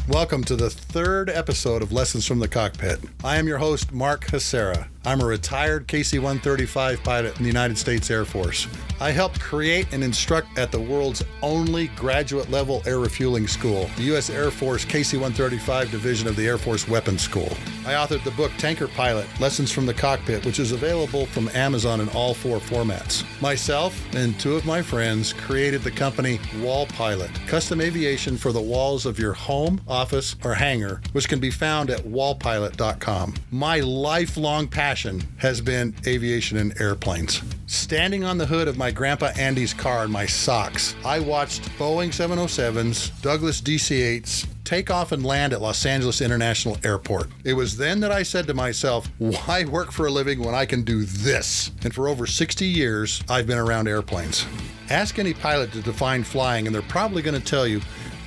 Welcome to the third episode of Lessons from the Cockpit. I am your host, Mark Hasera. I'm a retired KC-135 pilot in the United States Air Force. I helped create and instruct at the world's only graduate-level air refueling school, the U.S. Air Force KC-135 Division of the Air Force Weapons School. I authored the book Tanker Pilot, Lessons from the Cockpit, which is available from Amazon in all 4 formats. Myself and 2 of my friends created the company Wall Pilot, custom aviation for the walls of your home, office, or hangar, which can be found at wallpilot.com. My lifelong passion has been aviation and airplanes. Standing on the hood of my Grandpa Andy's car in my socks, I watched Boeing 707s, Douglas DC-8s, take off and land at Los Angeles International Airport. It was then that I said to myself, why work for a living when I can do this? And for over 60 years, I've been around airplanes. Ask any pilot to define flying, and they're probably going to tell you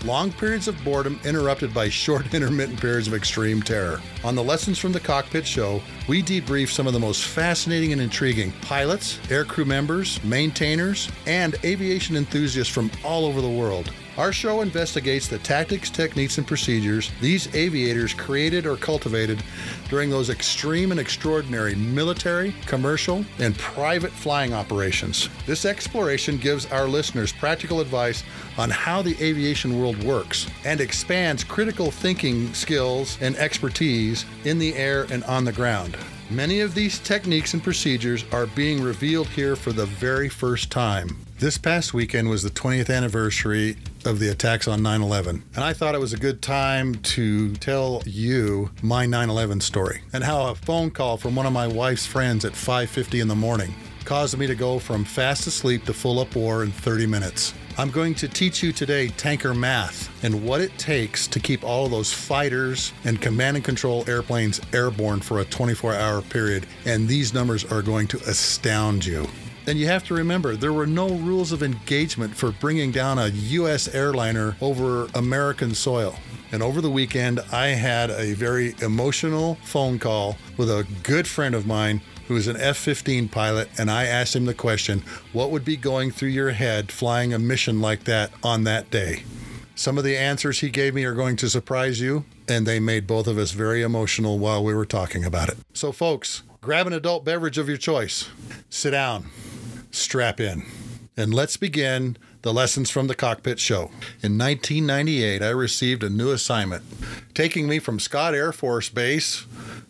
long periods of boredom interrupted by short intermittent periods of extreme terror. On the Lessons from the Cockpit show, we debrief some of the most fascinating and intriguing pilots, aircrew members, maintainers, and aviation enthusiasts from all over the world. Our show investigates the tactics, techniques, and procedures these aviators created or cultivated during those extreme and extraordinary military, commercial, and private flying operations. This exploration gives our listeners practical advice on how the aviation world works and expands critical thinking skills and expertise in the air and on the ground. Many of these techniques and procedures are being revealed here for the very first time. This past weekend was the 20th anniversary of the attacks on 9/11, and I thought it was a good time to tell you my 9/11 story and how a phone call from one of my wife's friends at 5:50 in the morning caused me to go from fast asleep to full up war in 30 minutes. I'm going to teach you today tanker math and what it takes to keep all of those fighters and command and control airplanes airborne for a 24-hour period, and these numbers are going to astound you. And you have to remember, there were no rules of engagement for bringing down a U.S. airliner over American soil. And over the weekend, I had a very emotional phone call with a good friend of mine who is an F-15 pilot, and I asked him the question, what would be going through your head flying a mission like that on that day? Some of the answers he gave me are going to surprise you, and they made both of us very emotional while we were talking about it. So folks, grab an adult beverage of your choice, sit down, strap in, and let's begin the Lessons from the Cockpit show. In 1998, I received a new assignment, taking me from Scott Air Force Base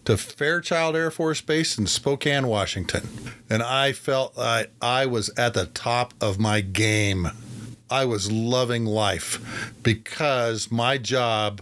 to Fairchild Air Force Base in Spokane, Washington. And I felt like I was at the top of my game. I was loving life because my job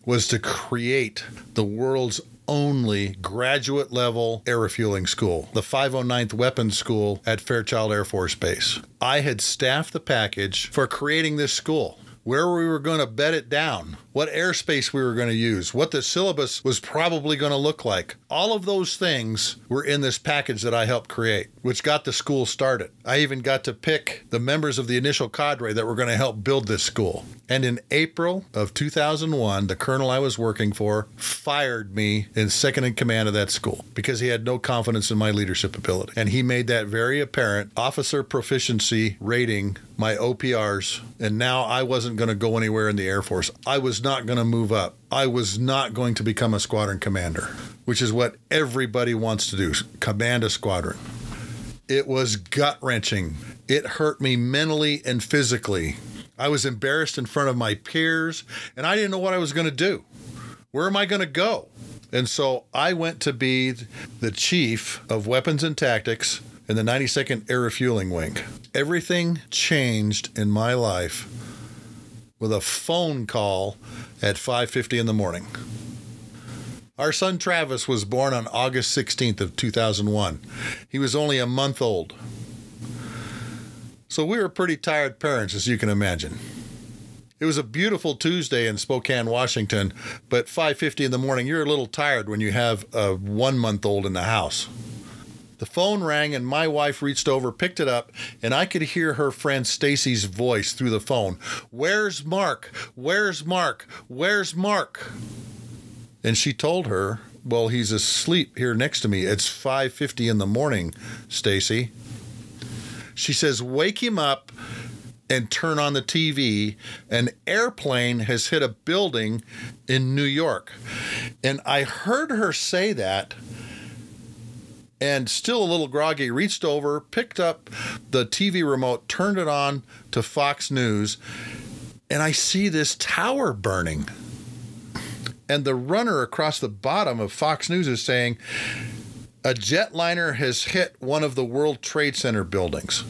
was to create the world's only graduate-level air refueling school, the 509th Weapons School at Fairchild Air Force Base. I had staffed the package for creating this school, where we were going to bed it down, what airspace we were going to use, what the syllabus was probably going to look like. All of those things were in this package that I helped create, which got the school started. I even got to pick the members of the initial cadre that were going to help build this school. And in April of 2001, the colonel I was working for fired me in second in command of that school because he had no confidence in my leadership ability. And he made that very apparent. Officer proficiency rating my OPRs, and now I wasn't going to go anywhere in the Air Force. I was not going to move up. I was not going to become a squadron commander, which is what everybody wants to do, command a squadron. It was gut-wrenching. It hurt me mentally and physically. I was embarrassed in front of my peers, and I didn't know what I was going to do. Where am I going to go? And so I went to be the chief of weapons and tactics in the 92nd Air Refueling Wing. Everything changed in my life with a phone call at 5:50 in the morning. Our son Travis was born on August 16th of 2001. He was only a month old. So we were pretty tired parents, as you can imagine. It was a beautiful Tuesday in Spokane, Washington, but 5:50 in the morning, you're a little tired when you have a 1-month-old in the house. The phone rang and my wife reached over, picked it up, and I could hear her friend Stacy's voice through the phone. "Where's Mark? Where's Mark? Where's Mark?" And she told her, "Well, he's asleep here next to me. It's 5:50 in the morning, Stacy." She says, "Wake him up and turn on the TV. An airplane has hit a building in New York. And I heard her say that, and still a little groggy, reached over, picked up the TV remote, turned it on to Fox News, and I see this tower burning. And the runner across the bottom of Fox News is saying, a jetliner has hit one of the World Trade Center buildings.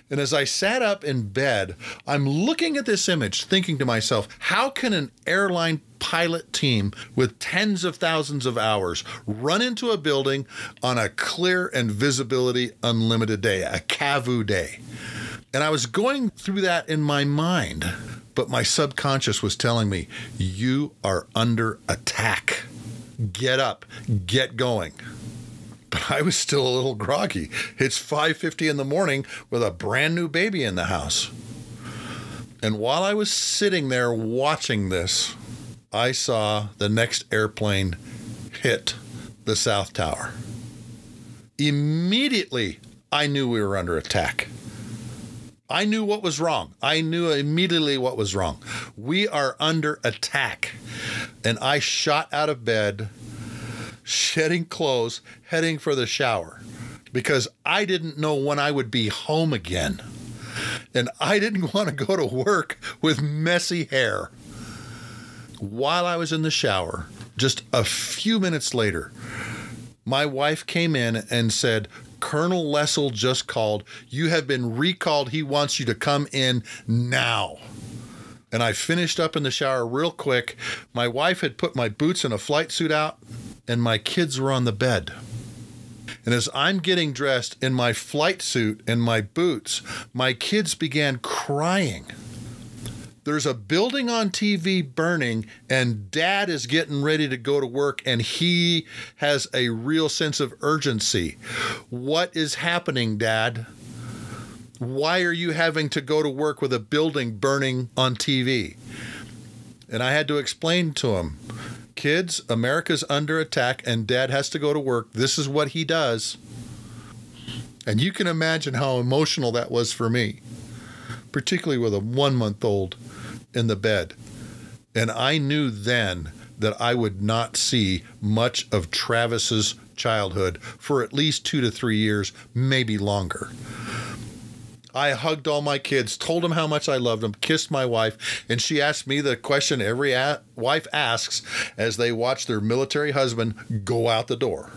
And as I sat up in bed, I'm looking at this image, thinking to myself, how can an airline pilot team with tens of thousands of hours run into a building on a clear and visibility unlimited day, a CAVU day? And I was going through that in my mind, but my subconscious was telling me, you are under attack. Get up, get going. But I was still a little groggy. It's 5:50 in the morning with a brand new baby in the house. And while I was sitting there watching this, I saw the next airplane hit the South Tower. Immediately, I knew we were under attack. I knew what was wrong. I knew immediately what was wrong. We are under attack. And I shot out of bed, shedding clothes, heading for the shower, because I didn't know when I would be home again. And I didn't want to go to work with messy hair. While I was in the shower, just a few minutes later, my wife came in and said, Colonel Lessel just called. You have been recalled. He wants you to come in now. And I finished up in the shower real quick. My wife had put my boots and a flight suit out, and my kids were on the bed. And as I'm getting dressed in my flight suit and my boots, my kids began crying. There's a building on TV burning, and Dad is getting ready to go to work, and he has a real sense of urgency. What is happening, Dad? Why are you having to go to work with a building burning on TV? And I had to explain to him, kids, America's under attack, and Dad has to go to work. This is what he does. And you can imagine how emotional that was for me, particularly with a 1-month-old in the bed. And I knew then that I would not see much of Travis's childhood for at least 2 to 3 years, maybe longer. I hugged all my kids, told them how much I loved them, kissed my wife, and she asked me the question every wife asks as they watch their military husband go out the door.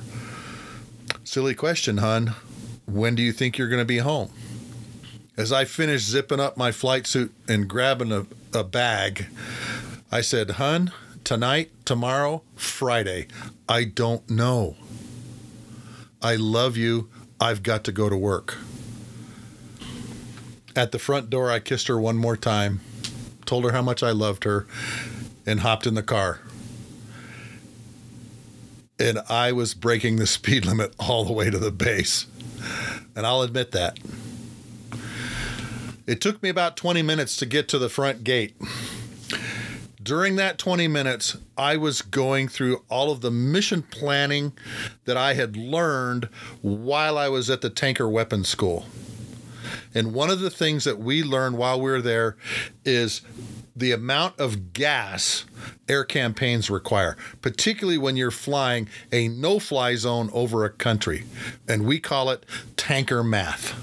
Silly question, hon. When do you think you're going to be home? As I finished zipping up my flight suit and grabbing a bag, I said, hon, tonight, tomorrow, Friday, I don't know. I love you. I've got to go to work. At the front door, I kissed her one more time, told her how much I loved her, and hopped in the car. And I was breaking the speed limit all the way to the base. And I'll admit that. It took me about 20 minutes to get to the front gate. During that 20 minutes, I was going through all of the mission planning that I had learned while I was at the Tanker Weapons School. And one of the things that we learned while we were there is the amount of gas air campaigns require, particularly when you're flying a no-fly zone over a country. And we call it tanker math.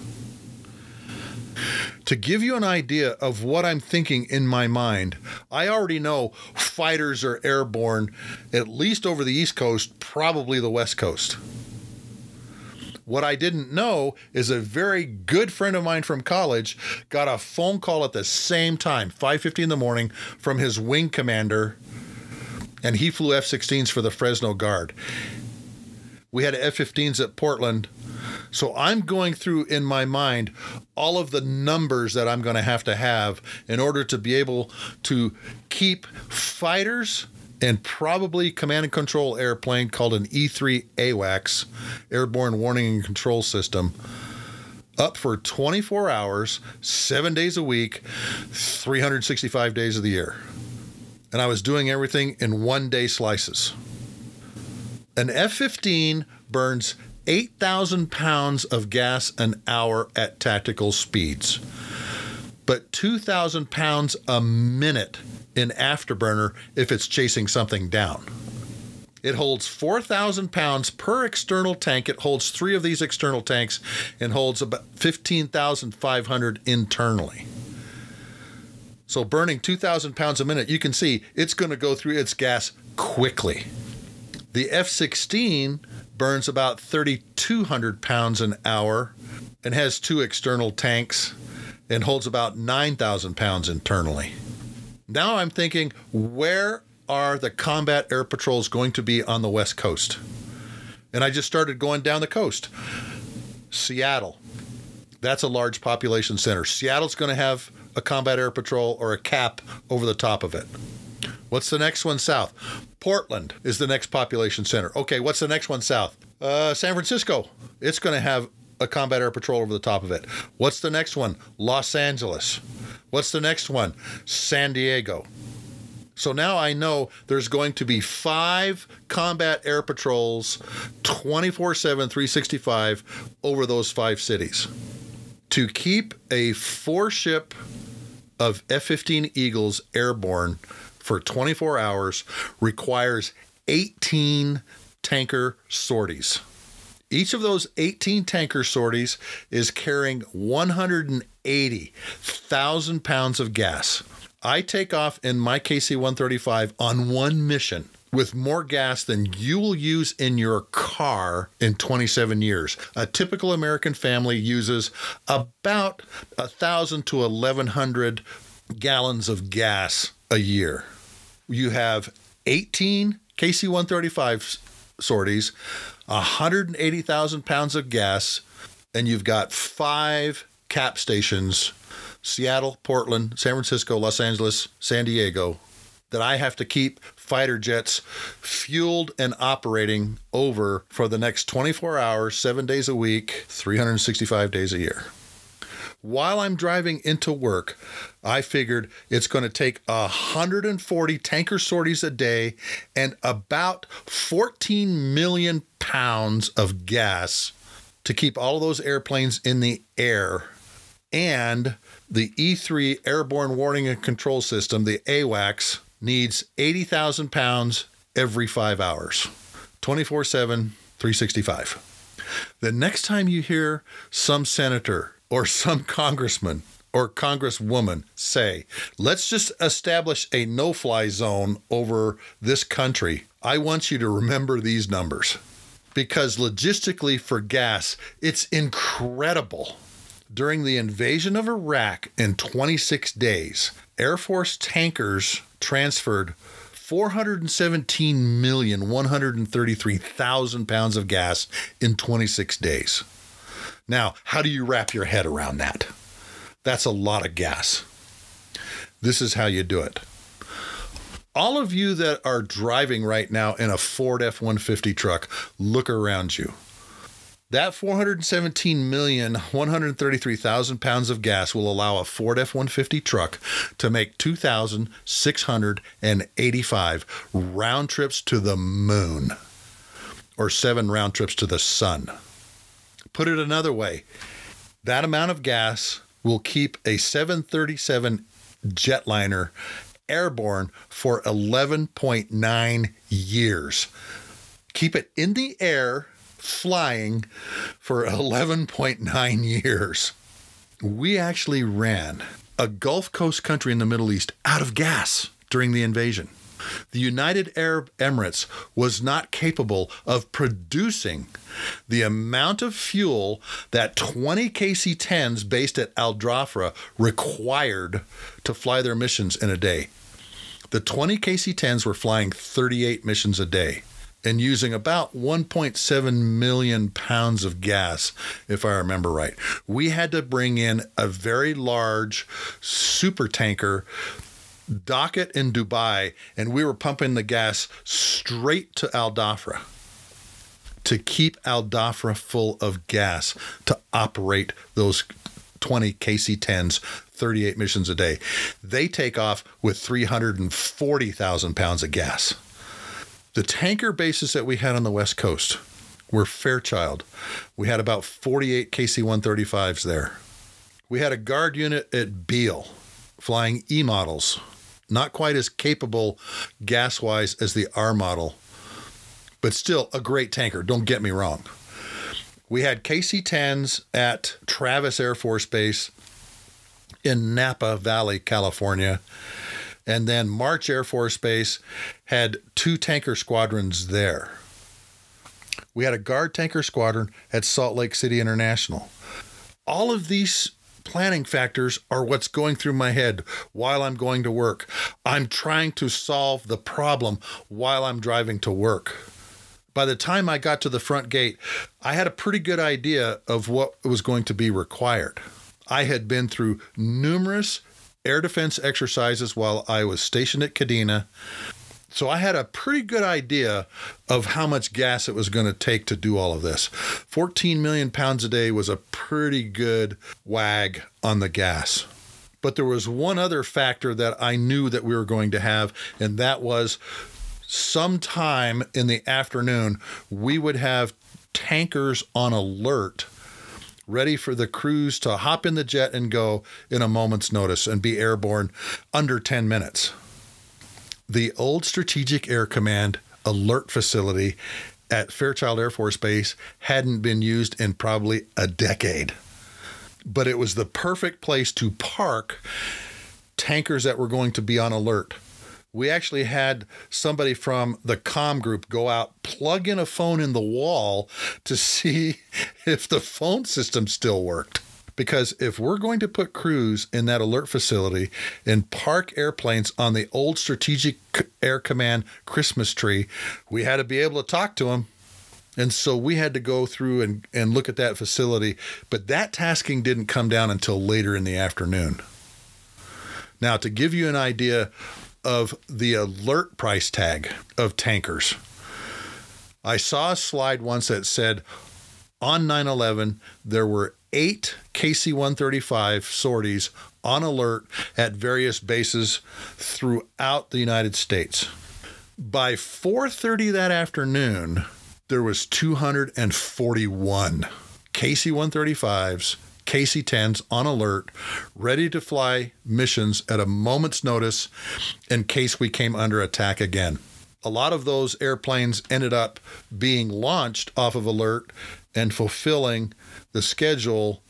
To give you an idea of what I'm thinking in my mind, I already know fighters are airborne, at least over the East Coast, probably the West Coast. What I didn't know is a very good friend of mine from college got a phone call at the same time, 5:50 in the morning, from his wing commander, and he flew F-16s for the Fresno Guard. We had F-15s at Portland. So I'm going through in my mind all of the numbers that I'm going to have in order to be able to keep fighters and probably command and control airplane called an E-3 AWACS, Airborne Warning and Control System, up for 24 hours, 7 days a week, 365 days of the year. And I was doing everything in 1-day slices. An F-15 burns 8,000 pounds of gas an hour at tactical speeds. but 2,000 pounds a minute in afterburner if it's chasing something down. It holds 4,000 pounds per external tank. It holds 3 of these external tanks and holds about 15,500 internally. So burning 2,000 pounds a minute, you can see it's going to go through its gas quickly. The F-16 burns about 3,200 pounds an hour and has 2 external tanks and holds about 9,000 pounds internally. Now I'm thinking, where are the combat air patrols going to be on the West Coast? And I just started going down the coast. Seattle. That's a large population center. Seattle's going to have a combat air patrol or a cap over the top of it. What's the next one south? Portland is the next population center. Okay, what's the next one south? San Francisco. It's going to have a combat air patrol over the top of it. What's the next one? Los Angeles. What's the next one? San Diego. So now I know there's going to be 5 combat air patrols 24/7, 365 over those 5 cities. To keep a 4-ship of F-15 Eagles airborne for 24 hours requires 18 tanker sorties. Each of those 18 tanker sorties is carrying 180,000 pounds of gas. I take off in my KC-135 on one mission with more gas than you will use in your car in 27 years. A typical American family uses about 1,000 to 1,100 gallons of gas a year. You have 18 KC-135 sorties, 180,000 pounds of gas, and you've got 5 cap stations, Seattle, Portland, San Francisco, Los Angeles, San Diego, that I have to keep fighter jets fueled and operating over for the next 24 hours, 7 days a week, 365 days a year. While I'm driving into work, I figured it's going to take 140 tanker sorties a day and about 14 million pounds of gas to keep all of those airplanes in the air. And the E3 Airborne Warning and Control System, the AWACS, needs 80,000 pounds every 5 hours, 24/7, 365. The next time you hear some senator or some congressman or congresswoman say, let's just establish a no-fly zone over this country, I want you to remember these numbers. Because logistically for gas, it's incredible. During the invasion of Iraq in 26 days, Air Force tankers transferred 417,133,000 pounds of gas in 26 days. Now, how do you wrap your head around that? That's a lot of gas. This is how you do it. All of you that are driving right now in a Ford F-150 truck, look around you. That 417,133,000 pounds of gas will allow a Ford F-150 truck to make 2,685 round trips to the moon, or 7 round trips to the sun. Put it another way, that amount of gas will keep a 737 jetliner airborne for 11.9 years. Keep it in the air flying for 11.9 years. We actually ran a Gulf Coast country in the Middle East out of gas during the invasion. The United Arab Emirates was not capable of producing the amount of fuel that 20 KC-10s based at Al Dhafra required to fly their missions in a day. The 20 KC-10s were flying 38 missions a day and using about 1.7 million pounds of gas, if I remember right. We had to bring in a very large super tanker, dock it in Dubai, and we were pumping the gas straight to Al Dhafra to keep Al Dhafra full of gas to operate those 20 KC-10s, 38 missions a day. They take off with 340,000 pounds of gas. The tanker bases that we had on the West Coast were Fairchild. We had about 48 KC-135s there. We had a guard unit at Beale flying E models, not quite as capable gas-wise as the R model, but still a great tanker, don't get me wrong. We had KC-10s at Travis Air Force Base in Napa Valley, California, and then March Air Force Base had 2 tanker squadrons there. We had a guard tanker squadron at Salt Lake City International. All of these planning factors are what's going through my head while I'm going to work. I'm trying to solve the problem while I'm driving to work. By the time I got to the front gate, I had a pretty good idea of what was going to be required. I had been through numerous air defense exercises while I was stationed at Kadena, so I had a pretty good idea of how much gas it was going to take to do all of this. 14 million pounds a day was a pretty good wag on the gas. But there was one other factor that I knew that we were going to have, and that was sometime in the afternoon, we would have tankers on alert, ready for the crews to hop in the jet and go in a moment's notice and be airborne under 10 minutes. The old Strategic Air Command alert facility at Fairchild Air Force Base hadn't been used in probably a decade, but it was the perfect place to park tankers that were going to be on alert. We actually had somebody from the comm group go out, plug in a phone in the wall to see if the phone system still worked. Because if we're going to put crews in that alert facility and park airplanes on the old Strategic Air Command Christmas tree, we had to be able to talk to them. And so we had to go through and look at that facility. But that tasking didn't come down until later in the afternoon. Now, to give you an idea of the alert price tag of tankers, I saw a slide once that said on 9/11 there were 8 KC-135 sorties on alert at various bases throughout the United States. By 4:30 that afternoon, there was 241 KC-135s, KC-10s on alert, ready to fly missions at a moment's notice in case we came under attack again. A lot of those airplanes ended up being launched off of alert and fulfilling the schedule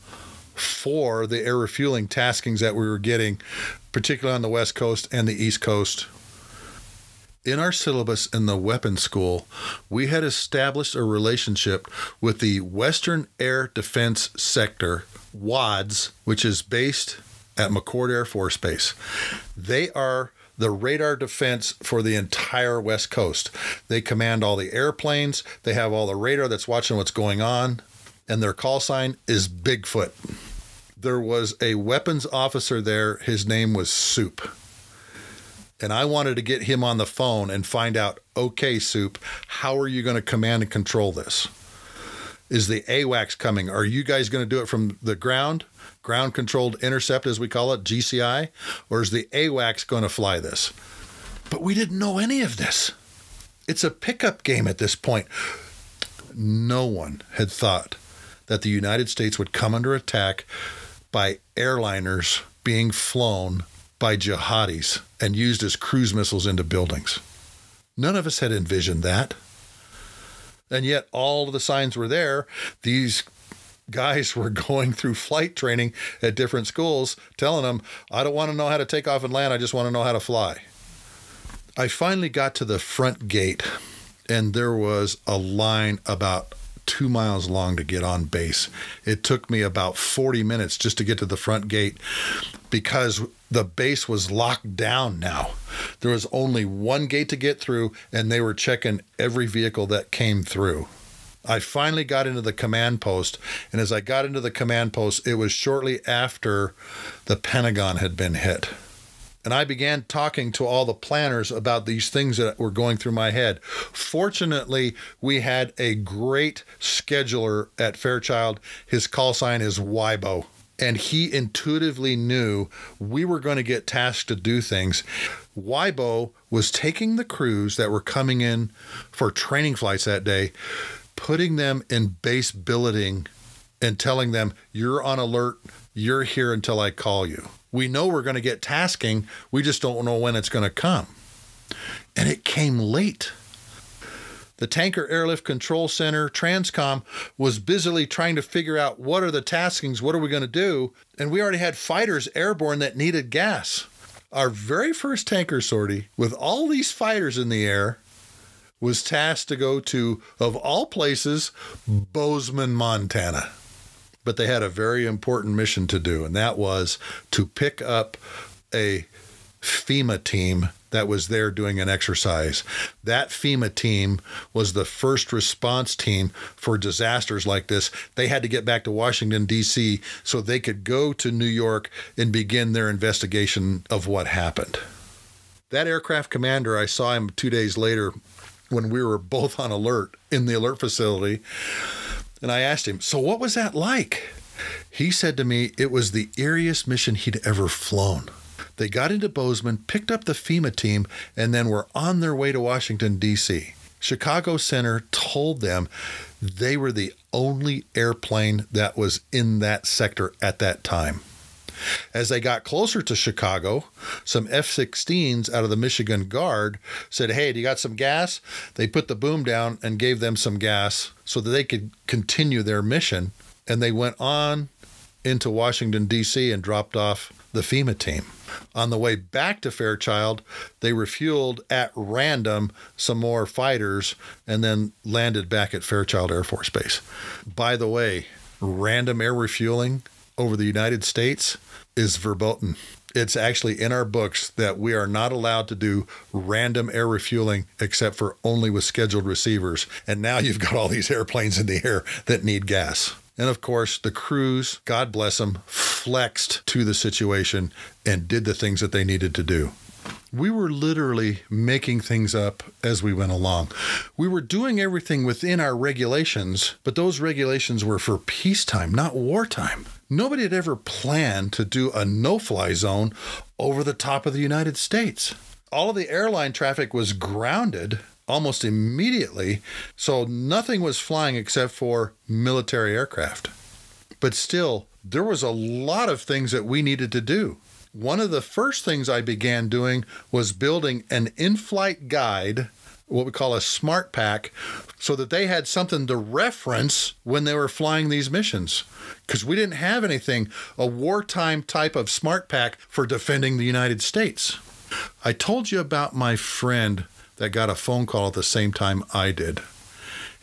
for the air refueling taskings that we were getting, particularly on the West Coast and the East Coast. In our syllabus in the weapons school, we had established a relationship with the Western Air Defense Sector, WADS, which is based at McChord Air Force Base. They are the radar defense for the entire West Coast. They command all the airplanes. They have all the radar that's watching what's going on. And their call sign is Bigfoot. There was a weapons officer there. His name was Soup. And I wanted to get him on the phone and find out, okay, Soup, how are you going to command and control this? Is the AWACS coming? Are you guys going to do it from the ground? Ground controlled intercept, as we call it, GCI? Or is the AWACS going to fly this? But we didn't know any of this. It's a pickup game at this point. No one had thought that the United States would come under attack by airliners being flown by jihadis and used as cruise missiles into buildings. None of us had envisioned that. And yet all of the signs were there. These guys were going through flight training at different schools, telling them, I don't want to know how to take off and land. I just want to know how to fly. I finally got to the front gate, and there was a line about 2 miles long to get on base. It took me about 40 minutes just to get to the front gate because the base was locked down now. There was only one gate to get through, and they were checking every vehicle that came through. I finally got into the command post, and as I got into the command post, it was shortly after the Pentagon had been hit. And I began talking to all the planners about these things that were going through my head. Fortunately, we had a great scheduler at Fairchild. His call sign is Wybo. And he intuitively knew we were going to get tasked to do things. Wybo was taking the crews that were coming in for training flights that day, putting them in base billeting and telling them, you're on alert, you're here until I call you. We know we're going to get tasking, we just don't know when it's going to come. And it came late. The Tanker Airlift Control Center, Transcom, was busily trying to figure out what are the taskings, what are we going to do, and we already had fighters airborne that needed gas. Our very first tanker sortie, with all these fighters in the air, was tasked to go to, of all places, Bozeman, Montana. But they had a very important mission to do, and that was to pick up a FEMA team that was there doing an exercise. That FEMA team was the first response team for disasters like this. They had to get back to Washington, D.C. so they could go to New York and begin their investigation of what happened. That aircraft commander, I saw him 2 days later when we were both on alert in the alert facility, and I asked him, so what was that like? He said to me, it was the eeriest mission he'd ever flown. They got into Bozeman, picked up the FEMA team, and then were on their way to Washington, D.C. Chicago Center told them they were the only airplane that was in that sector at that time. As they got closer to Chicago, some F-16s out of the Michigan Guard said, hey, do you got some gas? They put the boom down and gave them some gas so that they could continue their mission. And they went on into Washington, D.C. and dropped off the FEMA team. On the way back to Fairchild, they refueled at random some more fighters and then landed back at Fairchild Air Force Base. By the way, random air refueling over the United States is verboten. It's actually in our books that we are not allowed to do random air refueling except for only with scheduled receivers. And now you've got all these airplanes in the air that need gas. And of course, the crews, God bless them, flexed to the situation and did the things that they needed to do. We were literally making things up as we went along. We were doing everything within our regulations, but those regulations were for peacetime, not wartime. Nobody had ever planned to do a no-fly zone over the top of the United States. All of the airline traffic was grounded almost immediately, so nothing was flying except for military aircraft. But still, there was a lot of things that we needed to do. One of the first things I began doing was building an in-flight guide, what we call a smart pack, so that they had something to reference when they were flying these missions. Because we didn't have anything, a wartime type of smart pack for defending the United States. I told you about my friend that got a phone call at the same time I did.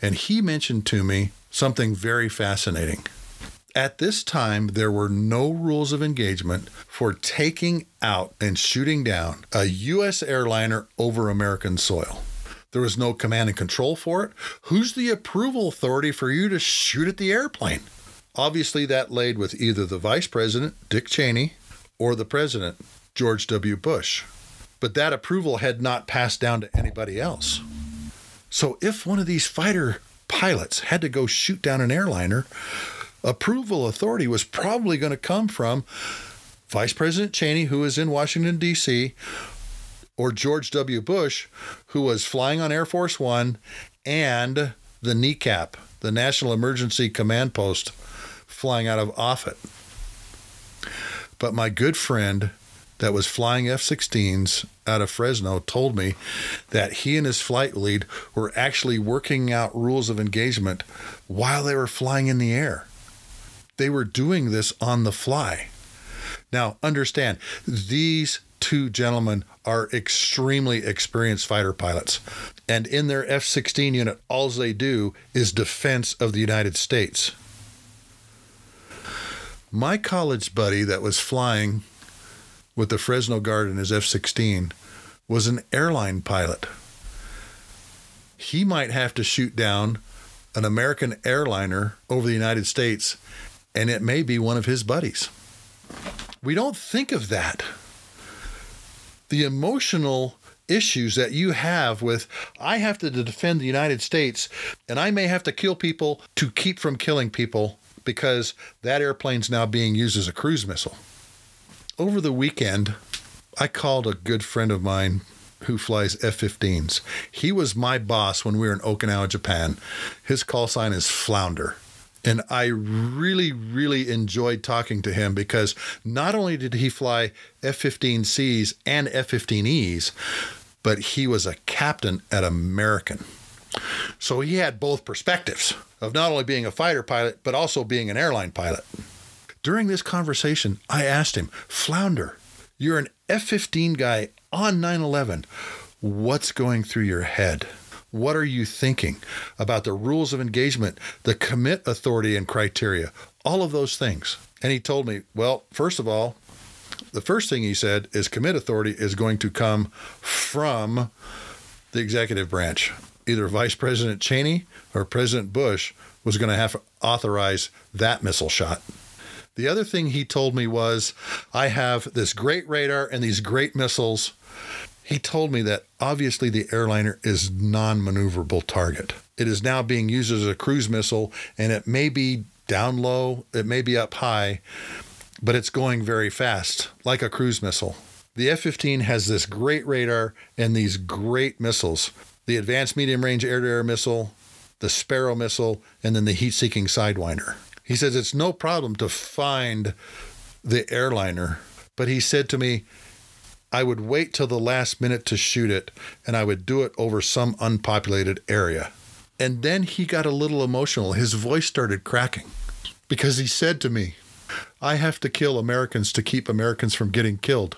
And he mentioned to me something very fascinating. At this time, there were no rules of engagement for taking out and shooting down a U.S. airliner over American soil. There was no command and control for it. Who's the approval authority for you to shoot at the airplane? Obviously, that laid with either the Vice President, Dick Cheney, or the President, George W. Bush. But that approval had not passed down to anybody else. So if one of these fighter pilots had to go shoot down an airliner, approval authority was probably going to come from Vice President Cheney, who was in Washington, D.C., or George W. Bush, who was flying on Air Force One, and the NECAP, the National Emergency Command Post, flying out of Offutt. But my good friend that was flying F-16s out of Fresno told me that he and his flight lead were actually working out rules of engagement while they were flying in the air. They were doing this on the fly. Now, understand, these two gentlemen are extremely experienced fighter pilots. And in their F-16 unit, all they do is defense of the United States. My college buddy that was flying with the Fresno Guard in his F-16 was an airline pilot. He might have to shoot down an American airliner over the United States, and it may be one of his buddies. We don't think of that. The emotional issues that you have with, I have to defend the United States, and I may have to kill people to keep from killing people because that airplane's now being used as a cruise missile. Over the weekend, I called a good friend of mine who flies F-15s. He was my boss when we were in Okinawa, Japan. His call sign is Flounder. And I really, really enjoyed talking to him because not only did he fly F-15Cs and F-15Es, but he was a captain at American. So he had both perspectives of not only being a fighter pilot, but also being an airline pilot. During this conversation, I asked him, Flounder, you're an F-15 guy on 9/11. What's going through your head? What are you thinking about the rules of engagement, the commit authority and criteria, all of those things? And he told me, well, first of all, the first thing he said is commit authority is going to come from the executive branch. Either Vice President Cheney or President Bush was going to have to authorize that missile shot. The other thing he told me was, I have this great radar and these great missiles. He told me that obviously the airliner is non-maneuverable target. It is now being used as a cruise missile, and it may be down low, it may be up high, but it's going very fast, like a cruise missile. The F-15 has this great radar and these great missiles. The Advanced Medium Range Air-to-Air Missile, the Sparrow Missile, and then the Heat-Seeking Sidewinder. He says it's no problem to find the airliner, but he said to me, I would wait till the last minute to shoot it, and I would do it over some unpopulated area. And then he got a little emotional. His voice started cracking because he said to me, I have to kill Americans to keep Americans from getting killed.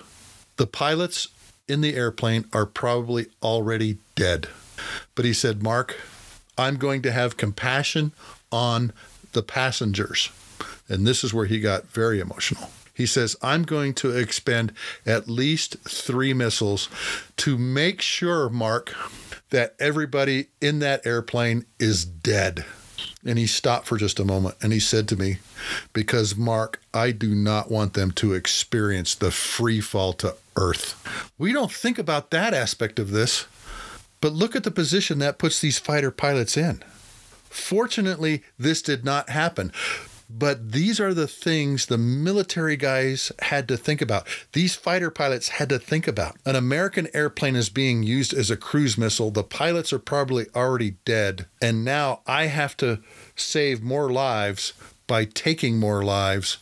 The pilots in the airplane are probably already dead. But he said, Mark, I'm going to have compassion on the passengers. And this is where he got very emotional. He says, I'm going to expend at least 3 missiles to make sure, Mark, that everybody in that airplane is dead. And he stopped for just a moment and he said to me, because Mark, I do not want them to experience the free fall to Earth. We don't think about that aspect of this, but look at the position that puts these fighter pilots in. Fortunately, this did not happen. But these are the things the military guys had to think about. These fighter pilots had to think about. An American airplane is being used as a cruise missile. The pilots are probably already dead. And now I have to save more lives by taking more lives.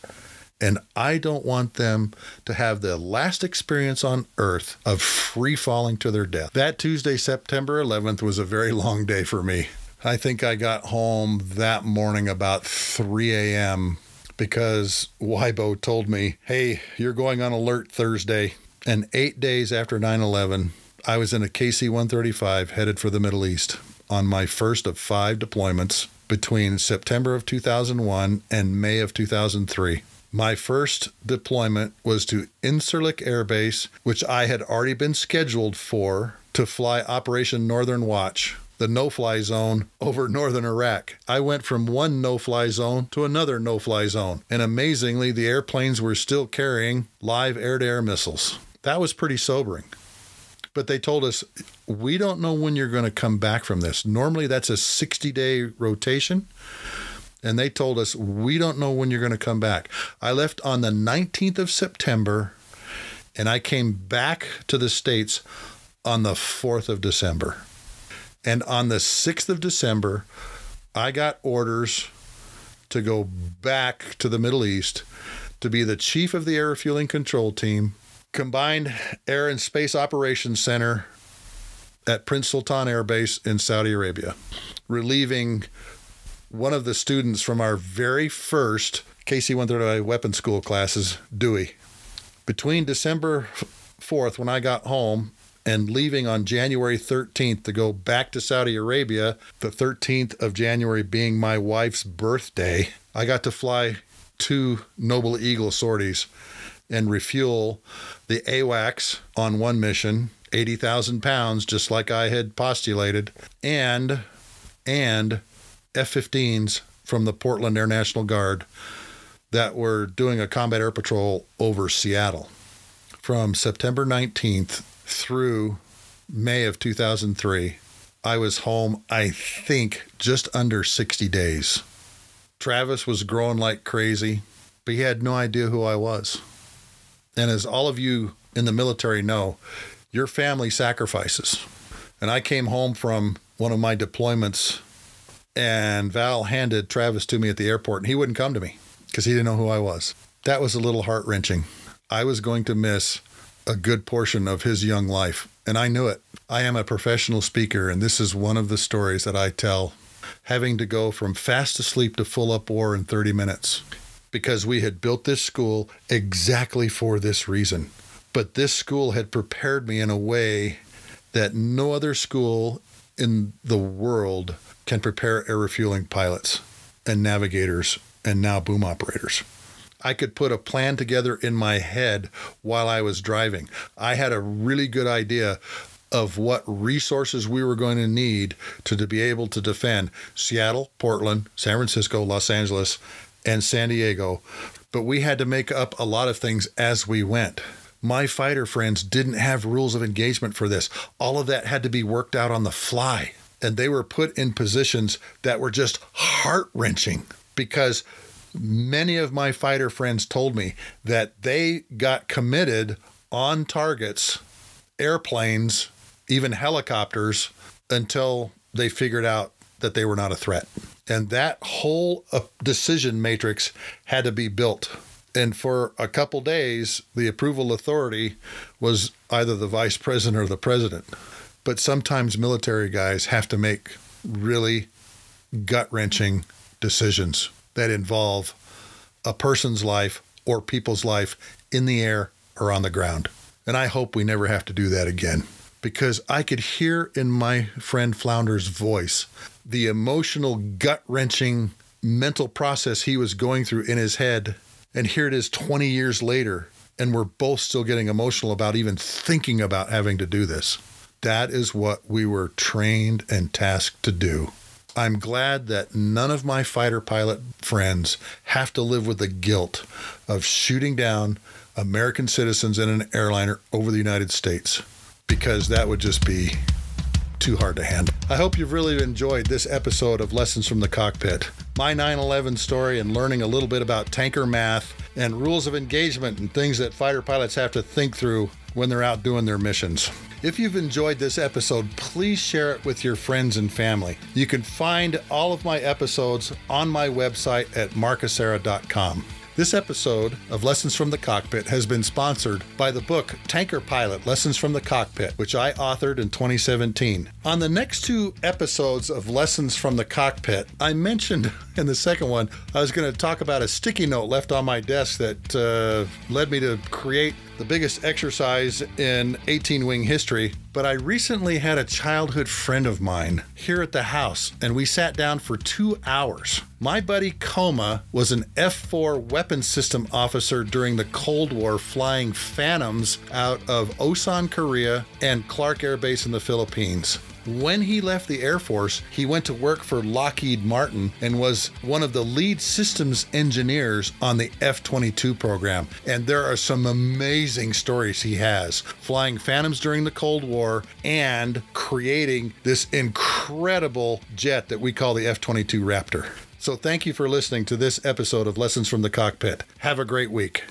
And I don't want them to have the last experience on Earth of free falling to their death. That Tuesday, September 11th, was a very long day for me. I think I got home that morning about 3 a.m. because Weibo told me, hey, you're going on alert Thursday. And 8 days after 9/11, I was in a KC-135 headed for the Middle East on my first of 5 deployments between September of 2001 and May of 2003. My first deployment was to Incirlik Air Base, which I had already been scheduled for to fly Operation Northern Watch, the no-fly zone over northern Iraq. I went from one no-fly zone to another no-fly zone. And amazingly, the airplanes were still carrying live air-to-air missiles. That was pretty sobering. But they told us, we don't know when you're going to come back from this. Normally, that's a 60-day rotation. And they told us, we don't know when you're going to come back. I left on the 19th of September, and I came back to the States on the 4th of December. And on the 6th of December, I got orders to go back to the Middle East to be the chief of the Air Refueling Control Team, Combined Air and Space Operations Center at Prince Sultan Air Base in Saudi Arabia, relieving one of the students from our very first KC-135 weapons school classes, Dewey. Between December 4th, when I got home, and leaving on January 13th to go back to Saudi Arabia, the 13th of January being my wife's birthday, I got to fly 2 Noble Eagle sorties and refuel the AWACS on one mission, 80,000 pounds, just like I had postulated, and F-15s from the Portland Air National Guard that were doing a combat air patrol over Seattle. From September 19th through May of 2003, I was home, I think, just under 60 days. Travis was growing like crazy, but he had no idea who I was. And as all of you in the military know, your family sacrifices. And I came home from one of my deployments And Val handed Travis to me at the airport, and he wouldn't come to me because he didn't know who I was. That was a little heart-wrenching. I was going to miss a good portion of his young life, and I knew it. I am a professional speaker, and this is one of the stories that I tell, having to go from fast asleep to full up war in 30 minutes, because we had built this school exactly for this reason. But this school had prepared me in a way that no other school in the world can prepare air refueling pilots and navigators and now boom operators. I could put a plan together in my head while I was driving. I had a really good idea of what resources we were going to need to be able to defend Seattle, Portland, San Francisco, Los Angeles, and San Diego. But we had to make up a lot of things as we went. My fighter friends didn't have rules of engagement for this. All of that had to be worked out on the fly. And they were put in positions that were just heart-wrenching, because many of my fighter friends told me that they got committed on targets, airplanes, even helicopters, until they figured out that they were not a threat. And that whole decision matrix had to be built. And for a couple days, the approval authority was either the vice president or the president. But sometimes military guys have to make really gut-wrenching decisions that involve a person's life or people's life in the air or on the ground. And I hope we never have to do that again, because I could hear in my friend Flounder's voice the emotional, gut-wrenching mental process he was going through in his head. And here it is 20 years later, and we're both still getting emotional about even thinking about having to do this. That is what we were trained and tasked to do. I'm glad that none of my fighter pilot friends have to live with the guilt of shooting down American citizens in an airliner over the United States, because that would just be too hard to handle. I hope you've really enjoyed this episode of Lessons from the Cockpit. My 9/11 story and learning a little bit about tanker math and rules of engagement and things that fighter pilots have to think through when they're out doing their missions. If you've enjoyed this episode, please share it with your friends and family. You can find all of my episodes on my website at markacera.com. This episode of Lessons from the Cockpit has been sponsored by the book Tanker Pilot, Lessons from the Cockpit, which I authored in 2017. On the next two episodes of Lessons from the Cockpit, I mentioned in the second one, I was going to talk about a sticky note left on my desk that led me to create the biggest exercise in 18-wing history. But I recently had a childhood friend of mine here at the house, and we sat down for 2 hours. My buddy Coma was an F-4 weapons system officer during the Cold War, flying Phantoms out of Osan, Korea, and Clark Air Base in the Philippines. When he left the Air Force, he went to work for Lockheed Martin and was one of the lead systems engineers on the F-22 program. And there are some amazing stories he has, flying Phantoms during the Cold War and creating this incredible jet that we call the F-22 Raptor. So thank you for listening to this episode of Lessons from the Cockpit. Have a great week.